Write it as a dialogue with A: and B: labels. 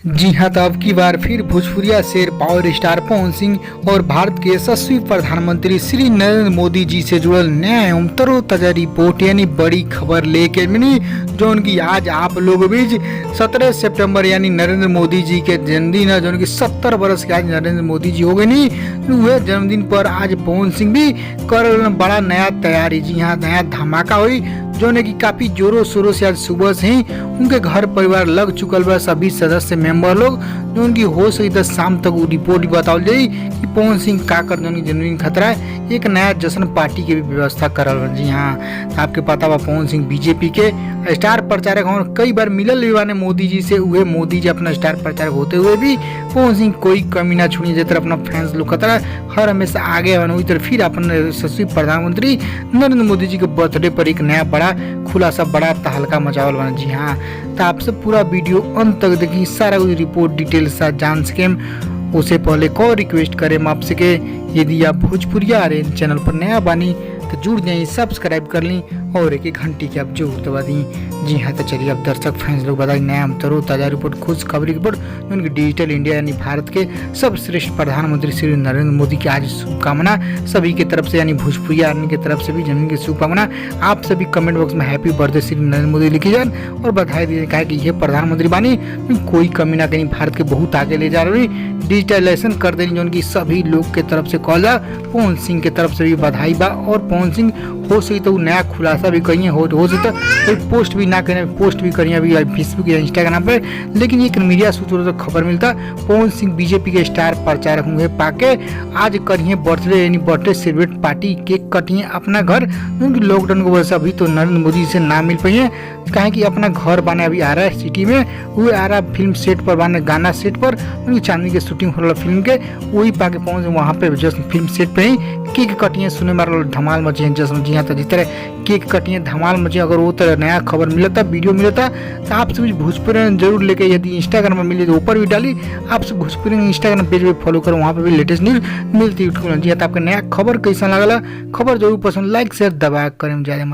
A: जी हाँ, तो अब की बार फिर भोजपुरिया शेर पावर स्टार पवन सिंह और भारत के यशस्वी प्रधानमंत्री श्री नरेंद्र मोदी जी से जुड़ल नया एवं तरोताजा रिपोर्ट यानी बड़ी खबर लेके मिली, जो उनकी आज आप लोगों बीच 17 सितंबर यानी नरेंद्र मोदी जी के जन्मदिन है, जो उनकी 70 वर्ष के आज नरेंद्र मोदी जी हो गए नहीं हुए जन्मदिन पर आज पवन सिंह भी कर बड़ा नया तैयारी। जी हाँ, नया धमाका हुई जो ने की काफी जोरों शोरों से आज सुबह से ही उनके घर परिवार लग चुकल बा, सभी सदस्य मेंबर लोग जो उनकी हो सकी तो शाम तक वो रिपोर्ट बताओ जाई कि पवन सिंह का कर उनकी जन्मदिन खतरा है, एक नया जश्न पार्टी के भी व्यवस्था करल। जी हाँ, तो आपके पता बा पवन सिंह बीजेपी के स्टार प्रचारक और कई बार मिलल भी बाने मोदी जी से, हुए मोदी जी अपना स्टार प्रचारक होते हुए भी पवन सिंह कोई कमी ना छुड़ी, जिस तरह अपना फैंस लोग खतरा हर हमेशा आगे वही तरह फिर अपने यशस्वी प्रधानमंत्री नरेंद्र मोदी जी के बर्थडे पर एक नया बड़ा खुलासा बड़ा तहलका मचावल बना। जी हाँ, तो आपसे पूरा वीडियो अंत तक देखिए, सारा कुछ रिपोर्ट डिटेल साथ जान सके। उससे पहले को रिक्वेस्ट करें आपसे के यदि आप भोजपुरिया आर्यन चैनल पर नया बानी तो जुड़ जाइए, सब्सक्राइब कर ली और एक घंटी की आप जरूर दबा दी। जी हाँ, तो चलिए अब दर्शक फैंस लोग बताइए नया तरोताजा रिपोर्ट खुश खबरी रिपोर्ट उनकी डिजिटल इंडिया यानी भारत के सर्वश्रेष्ठ प्रधानमंत्री श्री नरेंद्र मोदी की आज शुभकामना सभी की तरफ से, यानी भोजपुरी आर्मी की तरफ से भी जन्मदिन की शुभकामना। आप सभी कमेंट बॉक्स में हैप्पी बर्थडे श्री नरेंद्र मोदी लिखी जाए और बधाई दीजिए, कहा कि ये प्रधानमंत्री बानी कोई कमी ना कहीं भारत के बहुत आगे ले जा रही, डिजिटलाइजेशन कर देनी जो उनकी सभी लोग के तरफ से कॉल जा। पवन सिंह के तरफ से भी बधाई बा और पवन सिंह हो सके तो नया खुलासा भी करिए, हो सके कोई पोस्ट भी ना करें, पोस्ट भी करिए अभी फेसबुक या इंस्टाग्राम पर, लेकिन एक मीडिया सूत्रों से खबर मिलता पवन सिंह बीजेपी के स्टार प्रचारक हुए पाके आज करिए बर्थडे यानी बर्थडे सेलिब्रेट पार्टी, केक कटिए अपना घर, क्योंकि लॉकडाउन की वजह से अभी तो नरेंद्र मोदी से ना मिल पाइए, कहें कि अपना घर बने अभी आ रहा है सिटी में, वो आ रहा फिल्म सेट पर बने गाना सेट पर उनकी चांदनी की शूटिंग हो रहा फिल्म के, वही पाके पहुंच वहाँ पे जस्ट फिल्म सेट पे ही केक कटिए सुने मार धमाल मचे हैं जश्न। जी हाँ, तो जिस तरह केक कटिए धमाल मचे, अगर वो तरह नया खबर मिलता वीडियो मिलता तो आप सभी भोजपुरी जरूर लेके, यदि इंस्टाग्राम में मिले तो ऊपर भी डाली, आप सब भोजपुरी इंस्टाग्राम पेज पे फॉलो करो, वहाँ पे भी लेटेस्ट न्यूज मिलती है। जी हाँ, तो आपका नया खबर कैसा लगला, खबर जरूर पसंद लाइक शेयर दबा करें ज्यादा।